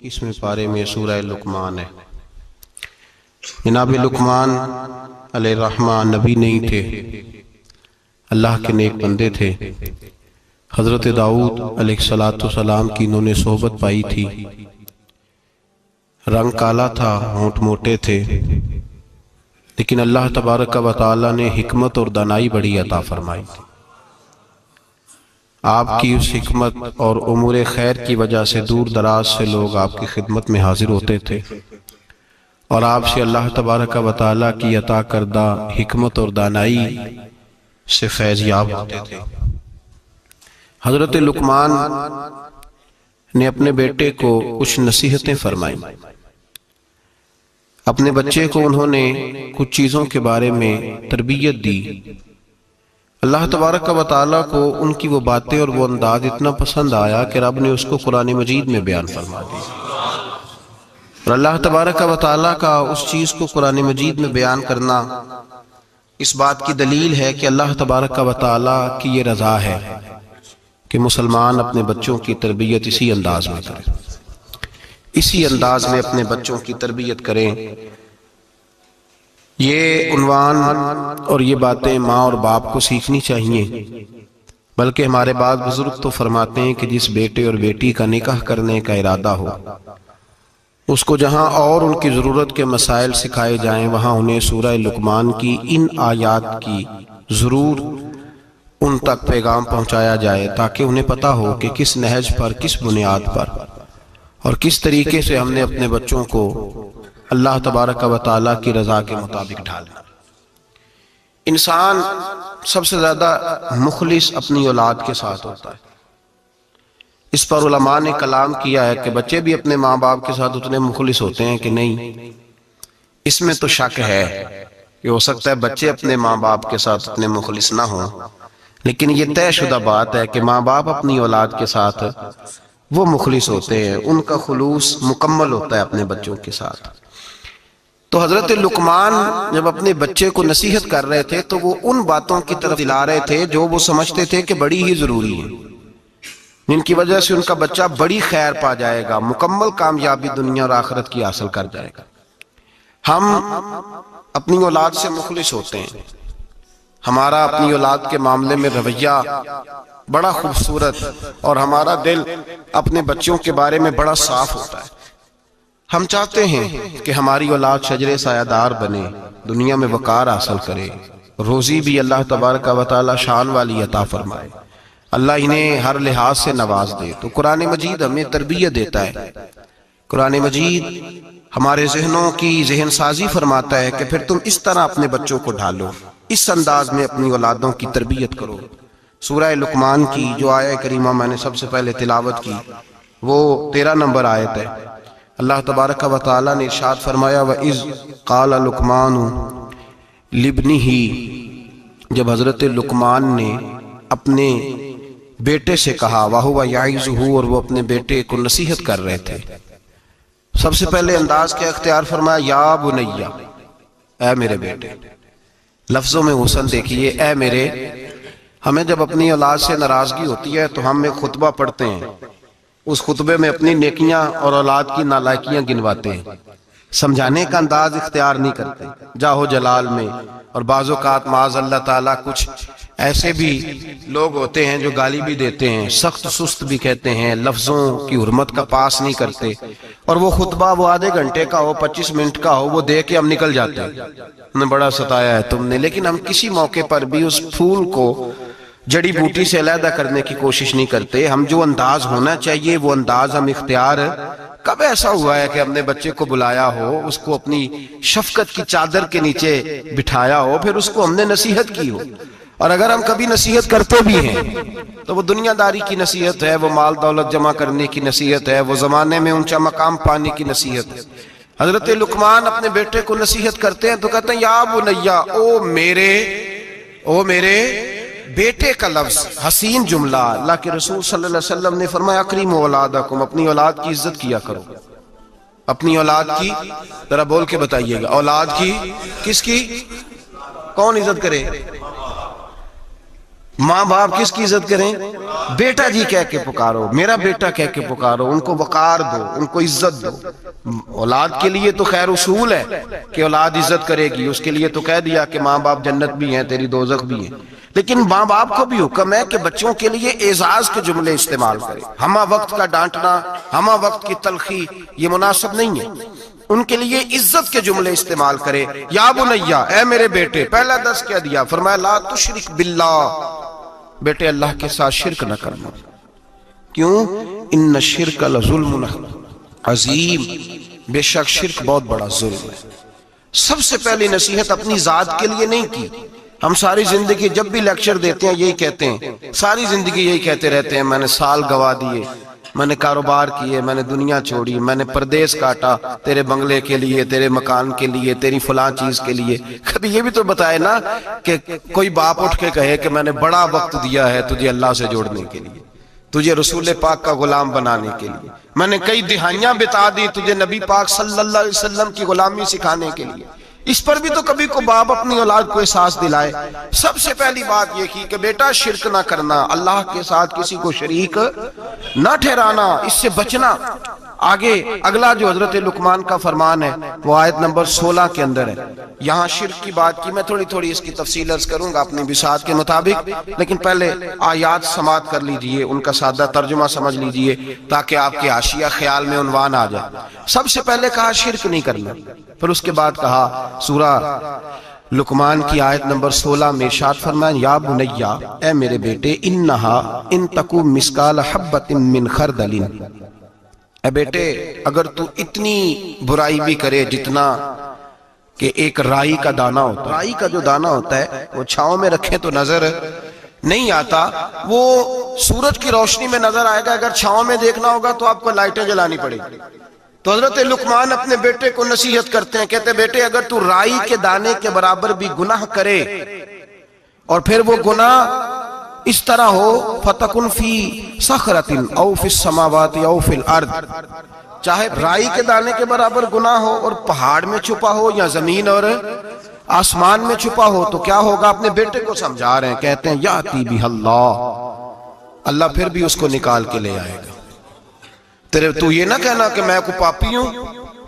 21ویں پارے میں سورہ لقمان ہے۔ جناب لقمان علیہ الرحمن نبی نہیں تھے، اللہ کے نیک بندے تھے۔ حضرت داؤد علیہ السلام کی انہوں نے صحبت پائی تھی۔ رنگ کالا تھا، ہونٹ موٹے تھے، لیکن اللہ تبارک و تعالی نے حکمت اور دانائی بڑی عطا فرمائی تھی۔ آپ کی اس حکمت اور امور خیر کی وجہ سے دور دراز سے لوگ آپ کی خدمت میں حاضر ہوتے تھے اور آپ سے اللہ تبارک و تعالی کی عطا کردہ حکمت اور دانائی سے فیض یاب ہوتے تھے۔ حضرت لقمان نے اپنے بیٹے کو کچھ نصیحتیں فرمائیں۔ اپنے بچے کو انہوں نے کچھ چیزوں کے بارے میں تربیت دی۔ اللہ تبارک و تعالیٰ کو ان کی وہ باتیں اور وہ انداز اتنا پسند آیا کہ رب نے اس کو قرآن مجید میں بیان فرما دی، اور اللہ تبارک و تعالیٰ کا اس چیز کو قرآن مجید میں بیان کرنا اس بات کی دلیل ہے کہ اللہ تبارک و تعالیٰ کی یہ رضا ہے کہ مسلمان اپنے بچوں کی تربیت اسی انداز میں کریں، اسی انداز میں اپنے بچوں کی تربیت کریں۔ یہ عنوان اور یہ باتیں ماں اور باپ کو سیکھنی چاہیے، بلکہ ہمارے بعض بزرگ تو فرماتے ہیں کہ جس بیٹے اور بیٹی کا نکاح کرنے کا ارادہ ہو، اس کو جہاں اور ان کی ضرورت کے مسائل سکھائے جائیں وہاں انہیں سورہ لقمان کی ان آیات کی ضرور ان تک پیغام پہنچایا جائے، تاکہ انہیں پتہ ہو کہ کس نہج پر، کس بنیاد پر اور کس طریقے سے ہم نے اپنے بچوں کو اللہ تبارک و تعالیٰ کی رضا کے مطابق ڈھالنا۔ انسان سب سے زیادہ مخلص اپنی اولاد کے ساتھ ہوتا ہے۔ اس پر علماء نے کلام کیا ہے کہ بچے بھی اپنے ماں باپ کے ساتھ اتنے مخلص ہوتے ہیں کہ نہیں۔ اس میں تو شک ہے کہ ہو سکتا ہے بچے اپنے ماں باپ کے ساتھ اتنے مخلص نہ ہوں، لیکن یہ طے شدہ بات ہے کہ ماں باپ اپنی اولاد کے ساتھ وہ مخلص ہوتے ہیں، ان کا خلوص مکمل ہوتا ہے اپنے بچوں کے ساتھ۔ تو حضرت لقمان جب اپنے بچے کو نصیحت کر رہے تھے تو وہ ان باتوں کی طرف دلا رہے تھے جو وہ سمجھتے تھے کہ بڑی ہی ضروری ہیں، جن کی وجہ سے ان کا بچہ بڑی خیر پا جائے گا، مکمل کامیابی دنیا اور آخرت کی حاصل کر جائے گا۔ ہم اپنی اولاد سے مخلص ہوتے ہیں، ہمارا اپنی اولاد کے معاملے میں رویہ بڑا خوبصورت اور ہمارا دل اپنے بچوں کے بارے میں بڑا صاف ہوتا ہے۔ ہم چاہتے ہیں کہ ہماری اولاد شجر سایہ دار بنے، دنیا میں وقار حاصل کرے، روزی بھی اللہ تبارک و تعالی شان والی عطا فرمائے، اللہ انہیں ہر لحاظ سے نواز دے۔ تو قرآن مجید ہمیں تربیت دیتا ہے، قرآن مجید ہمارے ذہنوں کی ذہن سازی فرماتا ہے کہ پھر تم اس طرح اپنے بچوں کو ڈھالو، اس انداز میں اپنی اولادوں کی تربیت کرو۔ سورہ لقمان کی جو آیہ کریمہ میں نے سب سے پہلے تلاوت کی وہ 13 نمبر آیت ہے۔ اللہ تبارک و تعالیٰ نے ارشاد فرمایا وَإِذْ قَالَ لُقْمَانُ لِابْنِهِ، جب حضرت لقمان نے اپنے بیٹے سے کہا، وَهُوَ يَعِظُهُ، اور وہ اپنے بیٹے کو نصیحت کر رہے تھے۔ سب سے پہلے انداز کیا اختیار فرمایا، یا بنیا، اے میرے بیٹے۔ لفظوں میں حسن دیکھیے، اے میرے۔ ہمیں جب اپنی اولاد سے ناراضگی ہوتی ہے تو ہم ایک خطبہ پڑھتے ہیں، اس خطبے میں اپنی نیکیاں اور اولاد کی نالائکیاں گنواتے ہیں، سمجھانے کا انداز اختیار نہیں کرتے جاہو جلال میں۔ اور بعض اوقات معاذ اللہ تعالیٰ کچھ ایسے بھی لوگ ہوتے ہیں جو گالی بھی دیتے ہیں، سخت سست بھی کہتے ہیں، لفظوں کی حرمت کا پاس نہیں کرتے، اور وہ خطبہ وہ آدھے گھنٹے کا ہو، 25 منٹ کا ہو، وہ دے کے ہم نکل جاتے ہیں، ہمیں بڑا ستایا ہے تم نے۔ لیکن ہم کسی موقع پر بھی اس پھول کو جڑی بوٹی سے علیحدہ کرنے کی کوشش نہیں کرتے۔ ہم جو انداز ہونا چاہیے وہ انداز ہم اختیار۔ کب ایسا ہوا ہے کہ ہم نے بچے کو بلایا ہو، اس کو اپنی شفقت کی چادر کے نیچے بٹھایا ہو، پھر اس کو ہم نے نصیحت کی ہو؟ اور اگر ہم کبھی نصیحت کرتے بھی ہیں تو وہ دنیا داری کی نصیحت ہے، وہ مال دولت جمع کرنے کی نصیحت ہے، وہ زمانے میں اونچا مقام پانے کی نصیحت ہے۔ حضرت لقمان اپنے بیٹے کو نصیحت کرتے ہیں تو کہتے ہیں یا بنیا، او میرے بیٹے کا لفظ حسین جملہ۔ اللہ کے رسول صلی اللہ علیہ وسلم نے فرمایا اکریموا اولادکم، اپنی اولاد کی عزت کیا کرو۔ اپنی اولاد کی، ذرا بول کے بتائیے گا، اولاد کی، کس کی؟ کون عزت کرے؟ ماں باپ کس کی عزت کریں؟ بیٹا جی کہہ کے پکارو، میرا بیٹا کہہ کے پکارو، ان کو وقار دو، ان کو عزت دو۔ اولاد کے لیے تو خیر اصول ہے کہ اولاد عزت کرے گی، اس کے لیے تو کہہ دیا کہ ماں باپ جنت بھی ہیں تیری دوزخ بھی ہیں، لیکن ماں باپ کو بھی حکم ہے کہ بچوں کے لیے اعزاز کے جملے استعمال کرے۔ ہمہ وقت کا ڈانٹنا، ہمہ وقت کی تلخی یہ مناسب نہیں ہے، ان کے لیے عزت کے جملے استعمال کرے۔ یا بنیا، اے میرے بیٹے، پہلا درس کیا دیا؟ فرمایا لا تشرک باللہ، بیٹے اللہ کے ساتھ شرک نہ کرنا۔ کیوں؟ ان الشرک لظلم عظیم، بے شک شرک بہت بڑا ظلم ہے۔ سب سے پہلی نصیحت اپنی ذات کے لیے نہیں کی۔ ہم ساری زندگی جب بھی لیکچر دیتے ہیں یہی کہتے ہیں، ساری زندگی یہی کہتے رہتے ہیں، میں نے سال گوا دیے، میں نے کاروبار کیے، میں نے دنیا چھوڑی، میں نے پردیس کاٹا تیرے بنگلے کے لیے، تیرے مکان کے لیے، تیری فلاں چیز کے لیے۔ کبھی یہ بھی تو بتائے نا کہ کوئی باپ اٹھ کے کہے کہ میں نے بڑا وقت دیا ہے تجھے اللہ سے جوڑنے کے لیے، تجھے رسول پاک کا غلام بنانے کے لیے، میں نے کئی دہائیاں بتا دی تجھے نبی پاک صلی اللہ علیہ وسلم کی غلامی سکھانے کے لیے۔ اس پر بھی تو کبھی کو باپ اپنی اولاد کو احساس دلائے۔ سب سے پہلی بات یہ کی کہ بیٹا شرک نہ کرنا، اللہ کے ساتھ کسی کو شریک نہ ٹھہرانا، اس سے بچنا۔ آگے اگلا جو حضرت لقمان کا فرمان ہے وہ آیت نمبر 16 کے اندر ہے۔ یہاں شرک کی بات کی، میں تھوڑی اس کی تفصیل عرض کروں گا اپنی بساط کے مطابق، لیکن پہلے آیات سماعت کر لیجئے، ان کا سادہ ترجمہ سمجھ لیجئے تاکہ آپ کے حاشیہ خیال میں عنوان آ جائے۔ سب سے پہلے کہا شرک نہیں کرنا، پھر اس کے بعد کہا سورہ لقمان کی آیت نمبر 16 میں ارشاد فرمایا یا بنیا، اے میرے بیٹے، انہا ان تکو مسکال حبت من خردل، اے بیٹے اگر تو اتنی برائی بھی کرے جتنا کہ ایک رائی کا دانہ ہوتا ہے، رائی کا جو دانہ ہوتا ہے وہ چھاؤں میں رکھیں تو نظر نہیں آتا، وہ سورج کی روشنی میں نظر آئے گا، اگر چھاؤں میں دیکھنا ہوگا تو آپ کو لائٹیں جلانی پڑے گی۔ تو حضرت لقمان اپنے بیٹے کو نصیحت کرتے ہیں، کہتے ہیں بیٹے اگر تو رائی کے دانے کے برابر بھی گناہ کرے اور پھر وہ گناہ اس طرح ہو فَتَكُنْ فِي صَخْرَةٍ أَوْ فِي السَّمَاوَاتِ أَوْ فِي الْأَرْضِ، چاہے رائی کے دانے کے برابر گناہ ہو اور پہاڑ میں چھپا ہو یا زمین اور آسمان میں چھپا ہو تو کیا ہوگا؟ اپنے بیٹے کو سمجھا رہے ہیں، کہتے ہیں یاتی بِهَ اللہ، اللہ پھر بھی اس کو نکال کے لے آئے گا۔ تیرے تو یہ نہ کہنا کہ میں کو پاپی ہوں،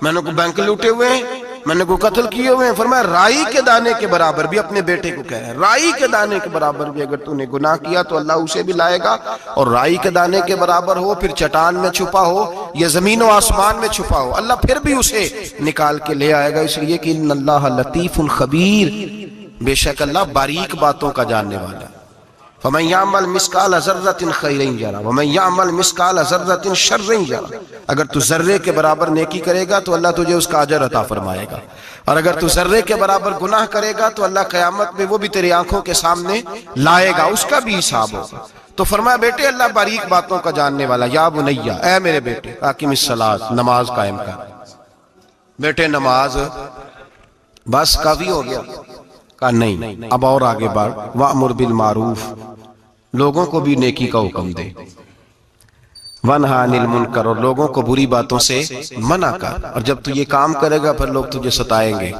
میں نے کو بینک لوٹے ہوئے ہیں، میں نے کو قتل کیے ہوئے ہیں۔ فرمایا رائی کے دانے کے برابر بھی، اپنے بیٹے کو کہہ رہے ہیں رائی کے دانے کے برابر بھی اگر تو نے گناہ کیا تو اللہ اسے بھی لائے گا، اور رائی کے دانے کے برابر ہو پھر چٹان میں چھپا ہو یا زمین و آسمان میں چھپا ہو، اللہ پھر بھی اسے نکال کے لے آئے گا، اس لیے کہ ان اللہ لطیف خبیر، بے شک اللہ باریک باتوں کا جاننے والا ہے۔ فَمَنْ يَعْمَلْ مِثْقَالَ ذَرَّةٍ خَيْرًا يَرَهُ وَمَنْ يَعْمَلْ مِثْقَالَ ذَرَّةٍ شَرًّا يَرَهُ، اگر تو ذرے کے برابر نیکی کرے گا تو اللہ تجھے اس کا اجر عطا فرمائے گا، اور اگر تو ذرے کے برابر گناہ کرے گا تو اللہ قیامت میں وہ بھی تیری آنکھوں کے سامنے لائے گا، اس کا بھی حساب ہوگا۔ تو فرمایا بیٹے اللہ باریک باتوں کا جاننے والا۔ یا بنیا، اے میرے بیٹے، اقم الصلاۃ، نماز قائم کر۔ بیٹے نماز بس کافی ہو گیا؟ کہا نہیں، اب اور آگے بڑھ، وَأْمُرْ بِالْمَعْرُوفِ، لوگوں کو بھی نیکی کا حکم دے، وَانْهَ عَنِ الْمُنْكَرِ، اور لوگوں کو بری باتوں سے منع کر، اور جب تو یہ کام کرے گا پھر لوگ تجھے ستائیں گے۔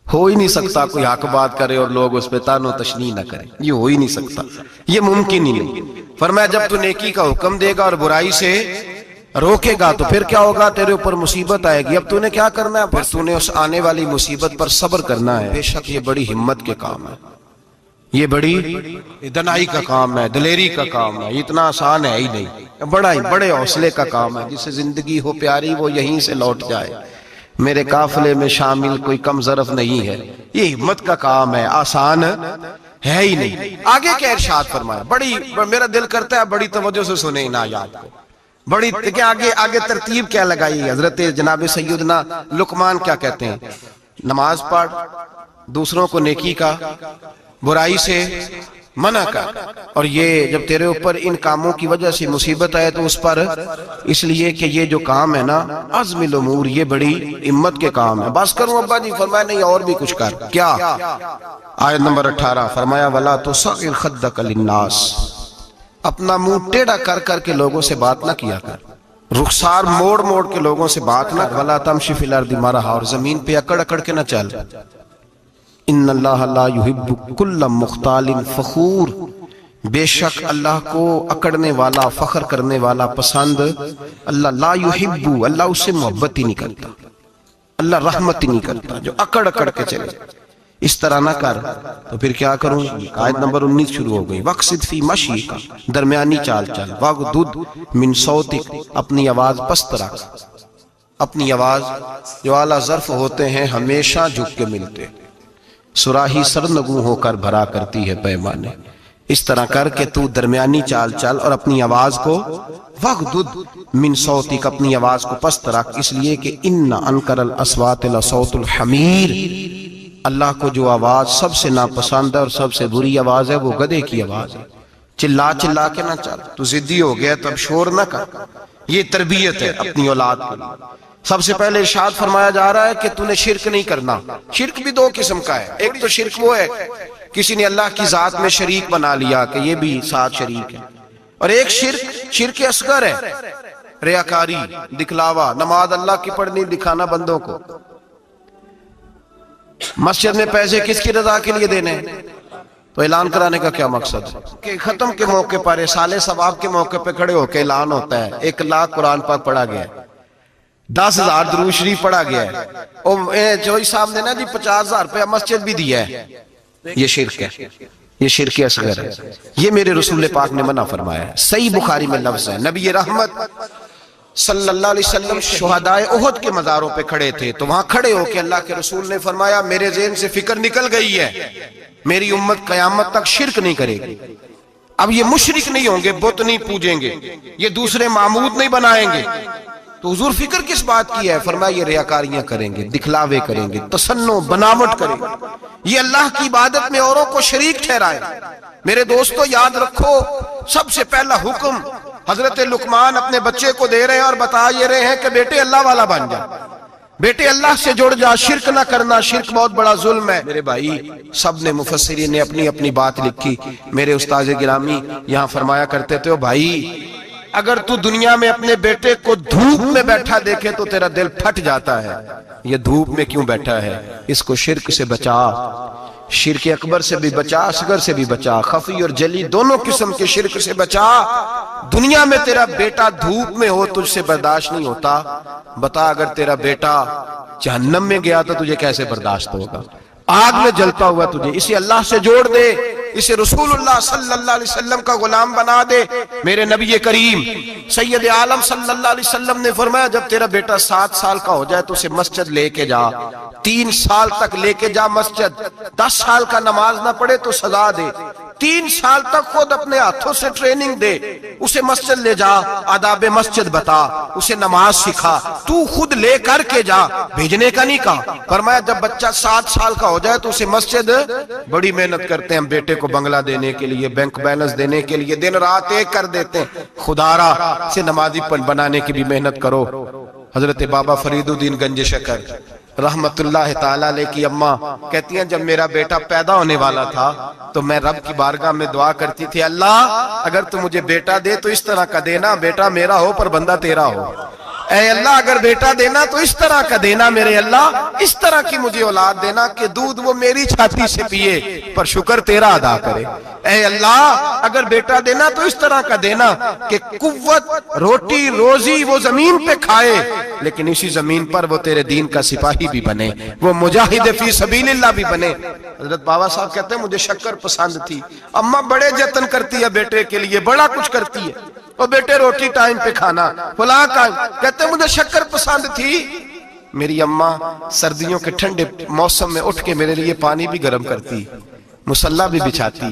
ہو ہی نہیں سکتا کوئی حق بات کرے اور لوگ اس پہ تان و تشنیع نہ کریں، یہ ہو ہی نہیں سکتا، یہ ممکن ہی نہیں۔ فرمایا جب تو نیکی کا حکم دے گا اور برائی سے روکے گا تو پھر کیا ہوگا؟ تیرے اوپر مصیبت آئے گی، اب تو نے کیا کرنا ہے؟ پھر تو نے اس آنے والی مصیبت پر صبر کرنا ہے۔ بے شک یہ بڑی ہمت کے کام ہے، یہ بڑی دنائی کا کام ہے، دلیری کا کام ہے، اتنا آسان ہے ہی نہیں، بڑے حوصلے کا کام ہے۔ جس سے زندگی ہو پیاری وہ یہیں سے لوٹ جائے، میرے قافلے میں شامل کوئی کم ظرف نہیں ہے، یہ ہمت کا کام ہے، آسان ہے ہی نہیں۔ آگے کیا ارشاد فرمایا؟ بڑی میرا دل کرتا ہے بڑی توجہ سے سنیں ان آیات کو، بڑی کہ آگے ترتیب کیا لگائی حضرت جناب سیدنا لقمان کیا کہتے ہیں؟ نماز پڑھ، دوسروں کو نیکی کا، برائی سے منع کر، اور یہ جب تیرے اوپر ان کاموں کی وجہ سے مصیبت آئے تو اس پر اس لیے کہ یہ جو کام ہے نا عزم الامور، یہ بڑی ہمت کے کام ہے۔ بس کروں ابا جی؟ فرمایا نہیں اور بھی کچھ کر۔ کیا؟ آیت نمبر 18 فرمایا وَلَا تُصَغِّرْ خَدَّكَ لِلنَّاسِ، اپنا منہ ٹیڑھا کر کر کے لوگوں سے بات نہ کیا کر، رخسار موڑ موڑ کے لوگوں سے بات نہ کر، وَلَا تَمْشِ فِي الْأَرْضِ مَرَحًا، اور زمین پہ اکڑ اکڑ کے نہ چل۔ ان اللہ لا يحب كل مختال فخور، بے شک اللہ کو اکڑنے والا، فخر کرنے والا پسند اللہ لا یحب، اللہ اس سے محبت ہی نہیں کرتا، اللہ رحمت ہی نہیں کرتا جو اکڑ اکڑ کے چلے۔ اس طرح نہ کر تو پھر کیا کروں؟ آیت نمبر 19 شروع ہو گئی، وقصد فی مشیک، درمیانی چال چل، وغضض من صوتک، اپنی آواز پست رکھ، اپنی آواز جو اعلیٰ ظرف ہوتے ہیں ہمیشہ جھک کے ملتے، صراحی سرنگوں ہو کر بھرا کرتی ہے پیمانے، اس طرح کر کے تو درمیانی چال چل اور اپنی آواز کو وغضض من صوتک، اپنی آواز کو پست رکھ، اس لیے کہ ان انکر الاصوات لصوت الحمیر، اللہ کو جو آواز سب سے ناپسند ہے اور سب سے بری آواز ہے وہ گدھے کی آواز ہے۔ چلا چلا کے نہ چل، تو ضدی ہو گیا تو اب شور نہ کر، یہ تربیت ہے اپنی اولاد کے لیے۔ سب سے پہلے ارشاد فرمایا جا رہا ہے کہ تو نے شرک نہیں کرنا۔ شرک بھی دو قسم کا ہے، ایک تو شرک وہ ہے کسی نے اللہ کی ذات میں شریک بنا لیا کہ یہ بھی ساتھ شریک ہے، اور ایک شرک اصغر ہے، ریاکاری، دکھلاوا، نماز اللہ کی پڑھنی، دکھانا بندوں کو۔ مسجد میں پیسے کس کی رضا کے لیے دینے ہیں؟ تو اعلان کرانے کا کیا مقصد ہے کہ ختم کے موقع پر سال ثواب کے موقع پہ کھڑے ہو کے اعلان ہوتا ہے 1 لاکھ قرآن پاک پڑھا گیا ہے، 10,000 درود شریف پڑھا گیا ہے، اور جو صاحب نے نا جی 50,000 روپیہ مسجد بھی دیا ہے، یہ شرک ہے، یہ شرک اصغر ہے، یہ میرے رسول پاک نے منع فرمایا ہے۔ صحیح بخاری میں لفظ ہے، نبی رحمت صلی اللہ علیہ وسلم شہدائے احد کے مزاروں پہ کھڑے تھے، تو وہاں کھڑے ہو کے اللہ کے رسول نے فرمایا میرے ذہن سے فکر نکل گئی ہے، میری امت قیامت تک شرک نہیں کرے گی، اب یہ مشرک نہیں ہوں گے، بت نہیں پوجیں گے، یہ دوسرے معبود نہیں بنائیں گے۔ تو حضور فکر کس بات کی ہے؟ فرمایا یہ ریاکاریاں کریں گے، دکھلاوے کریں گے، تصنع بناوٹ کریں گے، یہ اللہ کی عبادت میں اوروں کو شریک ٹھہرائیں۔ میرے دوستو یاد رکھو، سب سے پہلا حکم حضرت لقمان اپنے بچے کو دے رہے ہیں اور بتا یہ رہے ہیں کہ بیٹے اللہ والا بن جا، بیٹے اللہ سے جڑ جا، شرک نہ کرنا، شرک بہت بڑا ظلم ہے۔ میرے بھائی سب نے مفسرین نے اپنی اپنی بات لکھی، میرے استاذ گرامی یہاں فرمایا کرتے تھے، بھائی اگر تو دنیا میں اپنے بیٹے کو دھوپ میں بیٹھا دیکھے تو تیرا دل پھٹ جاتا ہے، یہ دھوپ میں کیوں بیٹھا ہے؟ اس کو شرک سے بچا، شرک اکبر سے بھی بچا، اصغر سے بھی بچا، خفی اور جلی دونوں قسم کے شرک سے بچا۔ دنیا میں تیرا بیٹا دھوپ میں ہو تجھ سے برداشت نہیں ہوتا، بتا اگر تیرا بیٹا جہنم میں گیا تو تجھے کیسے برداشت ہوگا؟ آگ میں جلتا ہوا تجھے، اسے اللہ سے جوڑ دے، اسے رسول اللہ صلی اللہ علیہ وسلم کا غلام بنا دے۔ میرے نبی کریم سید عالم صلی اللہ علیہ وسلم نے فرمایا جب تیرا بیٹا 7 سال کا ہو جائے تو اسے مسجد لے کے جا، 3 سال تک لے کے جا مسجد، 10 سال کا نماز نہ پڑھے تو سزا دے، 3 سال تک خود اپنے ہاتھوں سے ٹریننگ دے، اسے مسجد لے جا، آداب مسجد بتا، اسے نماز سکھا، تو خود لے کر کے جا، بھیجنے کا نہیں کہا۔ فرمایا جب بچہ 7 سال کا ہو جائے تو اسے مسجد، بڑی محنت کرتے ہیں ہم بیٹے کو بنگلہ دینے کے لیے، بینک بیلنس دینے کے لیے، دن رات ایک کر دیتے ہیں، خدا را اسے نمازی بنانے کی بھی محنت کرو۔ حضرت بابا فرید الدین گنج شکر رحمت اللہ تعالیٰ علیہ کی اماں کہتی ہیں جب میرا بیٹا پیدا ہونے والا تھا تو میں رب کی بارگاہ میں دعا کرتی تھی، اللہ اگر تو مجھے بیٹا دے تو اس طرح کا دینا بیٹا میرا ہو پر بندہ تیرا ہو، اے اللہ اگر بیٹا دینا تو اس طرح کا دینا، میرے اللہ اس طرح کی مجھے اولاد دینا کہ دودھ وہ میری چھاتی سے پیے پر شکر تیرا ادا کرے، اے اللہ اگر بیٹا دینا تو اس طرح کا دینا کہ قوت روٹی روزی وہ زمین پہ کھائے لیکن اسی زمین پر وہ تیرے دین کا سپاہی بھی بنے، وہ مجاہد فی سبیل اللہ بھی بنے۔ حضرت بابا صاحب کہتے ہیں مجھے شکر پسند تھی، اماں بڑے جتن کرتی ہے بیٹے کے لیے، بڑا کچھ کرتی ہے، وہ بیٹے روٹی ٹائم پہ کھانا فلاں کا، کہتے ہیں مجھے شکر پسند تھی، میری اماں سردیوں کے ٹھنڈے موسم میں اٹھ کے میرے لیے پانی بھی گرم کرتی، مصلی بھی بچھاتی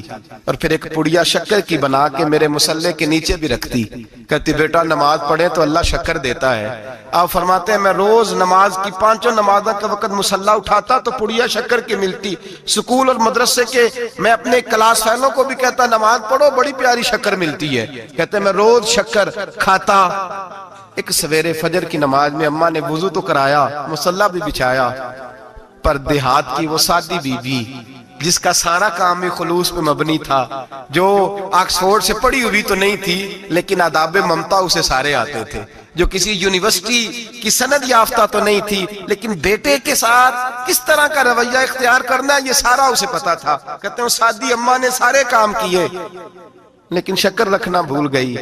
اور پھر ایک پڑیا شکر کی بنا کے میرے مصلی کے نیچے بھی رکھتی، کہتی بیٹا نماز پڑھے تو اللہ شکر دیتا ہے۔ آپ فرماتے ہیں میں روز نماز کی 5 نمازوں کے وقت مصلی اٹھاتا تو پڑیا شکر کی ملتی، سکول اور مدرسے کے میں اپنے کلاس فیلوں کو بھی کہتا نماز پڑھو بڑی پیاری شکر ملتی ہے، کہتے ہیں میں روز شکر کھاتا۔ ایک سویرے فجر کی نماز میں اماں نے وضو تو کرایا، مصلی بھی بچھایا، پر دیہات کی وہ سادی بی بی جس کا سارا کام بھی خلوص پہ مبنی تھا، جو آکسفورڈ سے پڑھی ہوئی تو نہیں تھی لیکن آداب ممتا اسے سارے آتے تھے، جو کسی یونیورسٹی کی سند یافتہ تو نہیں تھی لیکن بیٹے کے ساتھ کس طرح کا رویہ اختیار کرنا ہے یہ سارا اسے پتا تھا۔ کہتے ہیں سعدی اماں نے سارے کام کیے لیکن شکر رکھنا بھول گئی۔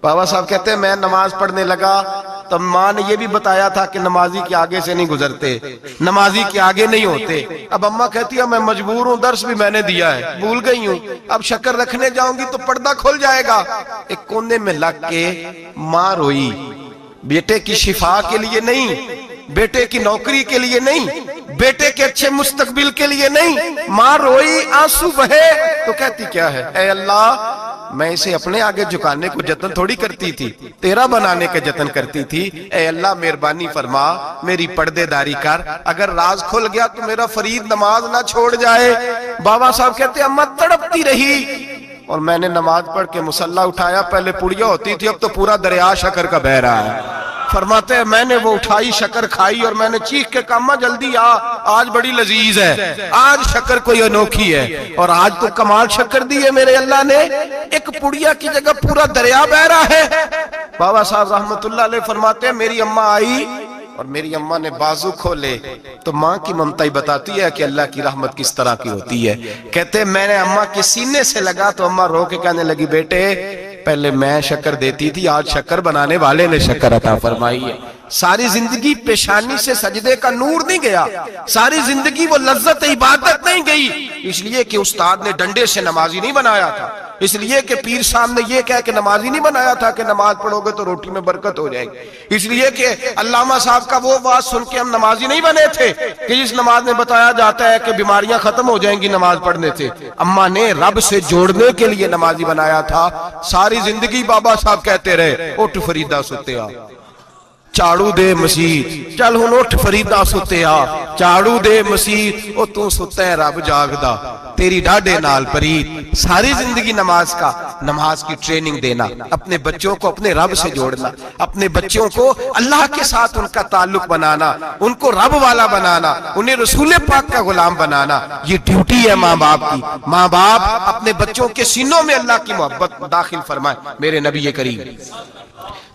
بابا صاحب کہتے ہیں میں نماز پڑھنے لگا تو ماں نے یہ بھی بتایا تھا کہ نمازی کے آگے سے نہیں گزرتے، نمازی کے آگے نہیں ہوتے۔ اب اماں کہتی ہے میں مجبور ہوں، درس بھی میں نے دیا ہے، بھول گئی ہوں، اب شکر رکھنے جاؤں گی تو پردہ کھل جائے گا۔ ایک کونے میں لگ کے ماں روئی، بیٹے کی شفا کے لیے نہیں، بیٹے کی نوکری کے لیے نہیں، بیٹے کے اچھے مستقبل کے لیے نہیں، ماں روئی، آنسو بہے تو کہتی کیا ہے، اے اللہ میں اسے اپنے آگے جھکانے کو جتن تھوڑی کرتی تھی، تیرا بنانے کا جتن کرتی تھی۔ اے اللہ مہربانی فرما، میری پردے داری کر، اگر راز کھل گیا تو میرا فرید نماز نہ چھوڑ جائے۔ بابا صاحب کہتے ہیں اماں تڑپتی رہی اور میں نے نماز پڑھ کے مصلی اٹھایا، پہلے پڑیا ہوتی تھی اب تو پورا دریا شکر کا بہ رہا ہے۔ فرماتے ہیں میں نے وہ اٹھائی، شکر کھائی اور میں نے چیخ کے کہا اماں جلدی آج بڑی لذیذ ہے، آج شکر کوئی انوکھی ہے، اور آج تو کمال شکر دی ہے میرے اللہ نے، ایک پڑیا کی جگہ پورا دریا بہ رہا ہے۔ بابا صاحب رحمت اللہ علیہ فرماتے ہیں میری اماں آئی اور میری اماں نے بازو کھولے تو ماں کی ممتا ہی بتاتی ہے کہ اللہ کی رحمت کس طرح کی ہوتی ہے۔ کہتے ہیں میں نے اماں کے سینے سے لگا تو اماں رو کے کہنے لگی بیٹے پہلے میں شکر دیتی تھی، آج شکر بنانے والے نے شکر عطا فرمائی ہے۔ ساری زندگی پیشانی سے سجدے کا نور نہیں گیا، ساری زندگی وہ لذت عبادت نہیں گئی، اس لیے کہ استاد نے ڈنڈے سے نمازی نہیں بنایا تھا، اس لیے کہ پیر صاحب نے یہ کہہ کہ نمازی نہیں بنایا تھا کہ نماز پڑھو گے تو روٹی میں برکت ہو جائے گی، اس لیے کہ علامہ صاحب کا وہ واز سن کے ہم نمازی نہیں بنے تھے کہ جس نماز میں بتایا جاتا ہے کہ بیماریاں ختم ہو جائیں گی نماز پڑھنے سے۔ اماں نے رب سے جوڑنے کے لیے نمازی بنایا تھا۔ ساری زندگی بابا صاحب کہتے رہے اٹھ فریدہ ستیا چاڑو دے مسیح، چل ہن اٹھ فریدہ ستیا چاڑو دے مسیح، او تو ستا ہے رب جاگدا تیری ڈاڈے نال پرید۔ ساری زندگی نماز کی ٹریننگ دینا، اپنے بچوں کو اپنے رب سے جوڑنا، اپنے بچوں کو اللہ کے ساتھ ان کا تعلق بنانا، ان کو رب والا بنانا، انہیں رسول پاک کا غلام بنانا، یہ ڈیوٹی ہے ماں باپ کی۔ ماں باپ اپنے بچوں کے سینوں میں اللہ کی محبت داخل فرمائے۔ میرے نبی کریم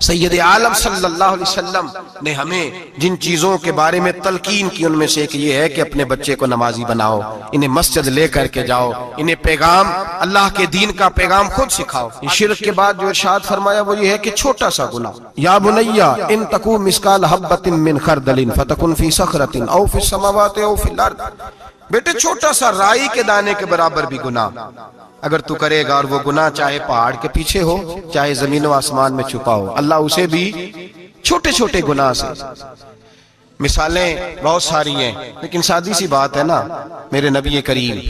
سید عالم صلی اللہ علیہ وسلم نے ہمیں جن چیزوں کے بارے میں تلقین کی ان میں سے ایک یہ ہے کہ اپنے بچے کو نمازی بناؤ، انہیں مسجد لے کر کے جاؤ، انہیں پیغام اللہ کے دین کا پیغام خود سکھاؤ۔ شرک کے بعد جو ارشاد فرمایا وہ یہ ہے کہ چھوٹا سا گناہ، یا بنیا ان تکو مثقال حبۃ من خردل فتکن فی صخرۃ او فی السماوات او فی الارض، بیٹے چھوٹا سا رائی کے دانے کے برابر بھی گناہ اگر تو کرے گا، اور وہ گناہ چاہے پہاڑ کے پیچھے ہو چاہے زمین و آسمان میں چھپا ہو، اللہ اسے بھی چھوٹے چھوٹے گناہ سے۔ مثالیں بہت ساری ہیں لیکن سادی سی بات ہے نا، میرے نبی کریم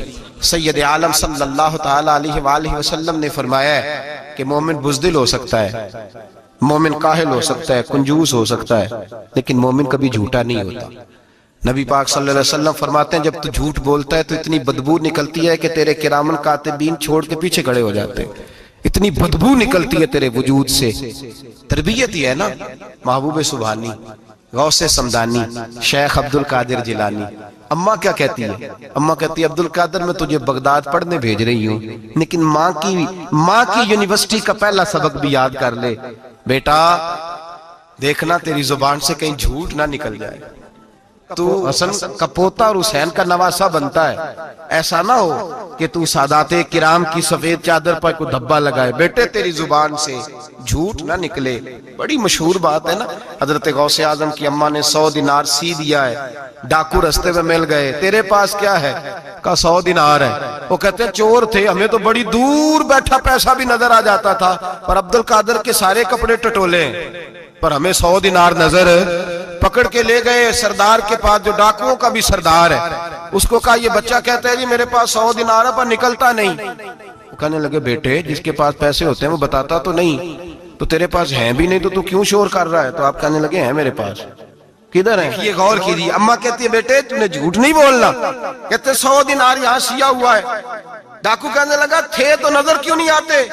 سید عالم صلی اللہ تعالی علیہ وآلہ وسلم نے فرمایا ہے کہ مومن بزدل ہو سکتا ہے، مومن کاہل ہو سکتا ہے، کنجوس ہو سکتا ہے، لیکن مومن کبھی جھوٹا نہیں ہوتا۔ نبی پاک صلی اللہ علیہ وسلم فرماتے ہیں جب تو جھوٹ بولتا ہے تو اتنی بدبو نکلتی ہے کہ تیرے کرامن کاتبین چھوڑ کے پیچھے کھڑے ہو جاتے ہیں، اتنی بدبو نکلتی ہے تیرے وجود سے۔ تربیت ہی ہے نا۔ محبوب سبحانی، غوث سمدانی، شیخ عبد القادر جیلانی، اماں کیا کہتی ہے؟ اماں کہتی ہے عبد القادر میں تجھے بغداد پڑھنے بھیج رہی ہوں لیکن ماں کی یونیورسٹی کا پہلا سبق بھی یاد کر لے بیٹا، دیکھنا تیری زبان سے کہیں جھوٹ نہ نکل جائے، تو حسن کا پوتا اور حسین کا نواسا بنتا ہے، ایسا نہ ہو کہ تو سادات کرام کی سفید چادر پر کوئی دھبا لگائے، بیٹے تیری زبان سے جھوٹ نہ نکلے۔ بڑی مشہور بات ہے نا، حضرت غوث اعظم کی اماں نے 100 دینار سی دیا ہے، ڈاکو رستے میں مل گئے، تیرے پاس کیا ہے؟ کہا 100 دینار ہے۔ وہ کہتے ہیں چور تھے، ہمیں تو بڑی دور بیٹھا پیسہ بھی نظر آ جاتا تھا، پر عبد القادر کے سارے کپڑے ٹٹولے پر ہمیں 100 دینار نظر۔ پکڑ کے لے گئے سردار کے پاس جو ڈاکوؤں کا بھی سردار ہے، اس کو کہا یہ بچہ کہتا ہے جی میرے پاس 100 دینار ہے پر نکلتا نہیں۔ وہ کہنے لگے بیٹے جس کے پاس پیسے ہوتے ہیں وہ بتاتا تو نہیں، تو تیرے پاس ہیں بھی نہیں تو کیوں شور کر رہا ہے؟ تو آپ کہنے لگے ہیں میرے پاس، کدھر ہیں؟ یہ غور کیجیے۔ اماں کہتی ہے بیٹے تم نے جھوٹ نہیں بولنا، کہتے 100 دینار یہاں سیا ہوا ہے۔ ڈاکو کہنے لگا تھے تو نظر کیوں نہیں آتے؟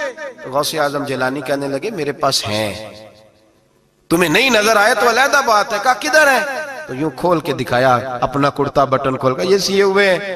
تو غوث اعظم جیلانی کہنے لگے میرے پاس ہیں، تمہیں نہیں نظر آئے تو علیحدہ بات ہے۔ کہا کدھر ہے؟ تو یوں کھول کے دکھایا اپنا کرتا بٹن کھول کر، یہ سیے ہوئے ہیں۔